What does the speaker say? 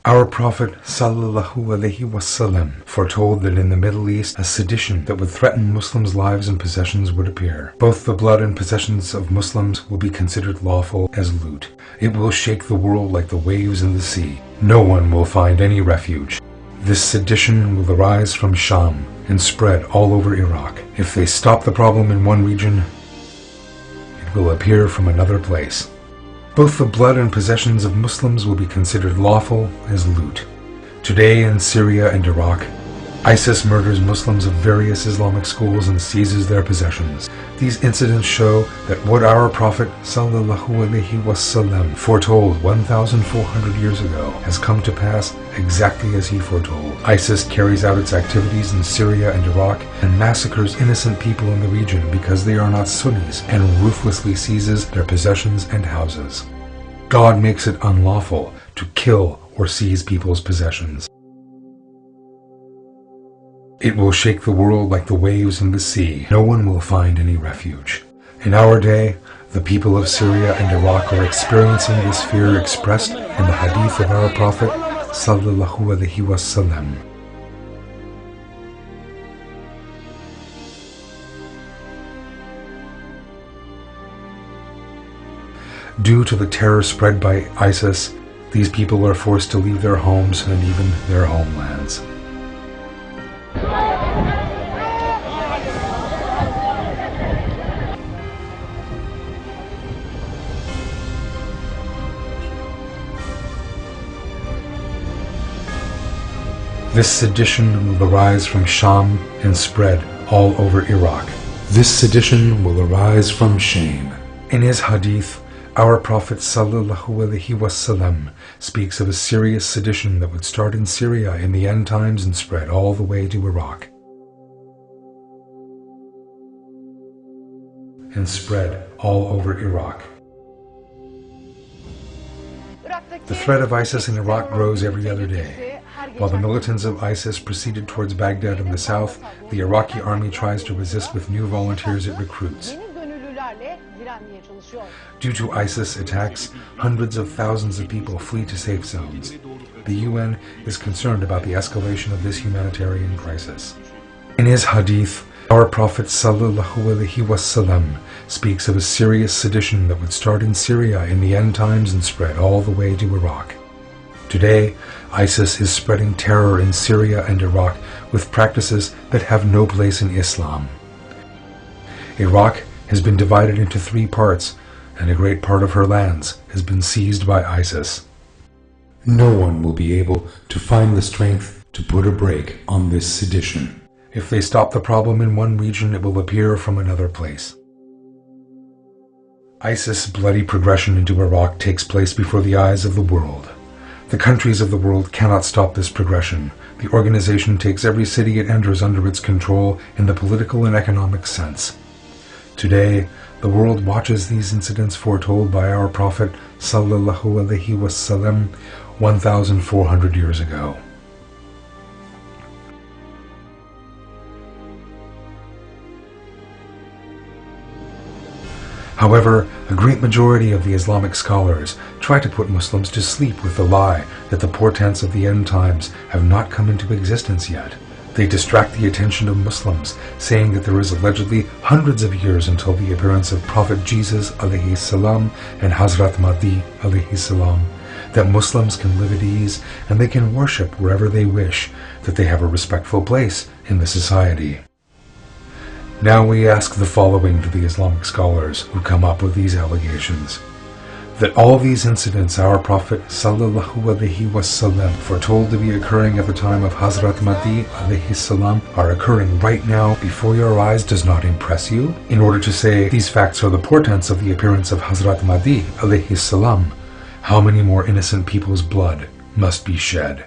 Our Prophet ﷺ foretold that in the Middle East a sedition that would threaten Muslims' lives and possessions would appear. Both the blood and possessions of Muslims will be considered lawful as loot. It will shake the world like the waves in the sea. No one will find any refuge. This sedition will arise from Sham and spread all over Iraq. If they stop the problem in one region, it will appear from another place. Both the blood and possessions of Muslims will be considered lawful as loot. Today in Syria and Iraq, ISIS murders Muslims of various Islamic schools and seizes their possessions. These incidents show that what our Prophet ﷺ foretold 1,400 years ago has come to pass exactly as he foretold. ISIS carries out its activities in Syria and Iraq and massacres innocent people in the region because they are not Sunnis and ruthlessly seizes their possessions and houses. God makes it unlawful to kill or seize people's possessions. It will shake the world like the waves in the sea. No one will find any refuge. In our day, the people of Syria and Iraq are experiencing this fear expressed in the hadith of our Prophet ﷺ. Due to the terror spread by ISIS, these people are forced to leave their homes and even their homelands. This sedition will arise from Sham and spread all over Iraq. This sedition will arise from shame. In his hadith, our Prophet ﷺ speaks of a serious sedition that would start in Syria in the end times and spread all the way to Iraq. And spread all over Iraq. The threat of ISIS in Iraq grows every other day. While the militants of ISIS proceeded towards Baghdad in the south, the Iraqi army tries to resist with new volunteers it recruits. Due to ISIS attacks, hundreds of thousands of people flee to safe zones. The UN is concerned about the escalation of this humanitarian crisis. In his hadith, our Prophet ﷺ speaks of a serious sedition that would start in Syria in the end times and spread all the way to Iraq. Today, ISIS is spreading terror in Syria and Iraq with practices that have no place in Islam. Iraq has been divided into 3 parts, and a great part of her lands has been seized by ISIS. No one will be able to find the strength to put a brake on this sedition. If they stop the problem in one region, it will appear from another place. ISIS' bloody progression into Iraq takes place before the eyes of the world. The countries of the world cannot stop this progression. The organization takes every city it enters under its control in the political and economic sense. Today, the world watches these incidents foretold by our Prophet ﷺ 1,400 years ago. However, a great majority of the Islamic scholars try to put Muslims to sleep with the lie that the portents of the end times have not come into existence yet. They distract the attention of Muslims, saying that there is allegedly hundreds of years until the appearance of Prophet Jesus ﷺ and Hazrat Mahdi ﷺ, that Muslims can live at ease and they can worship wherever they wish, that they have a respectful place in the society. Now we ask the following to the Islamic scholars who come up with these allegations: that all these incidents our Prophet ﷺ foretold to be occurring at the time of Hazrat Mahdi ﷺ are occurring right now before your eyes does not impress you? In order to say these facts are the portents of the appearance of Hazrat Mahdi ﷺ, how many more innocent people's blood must be shed?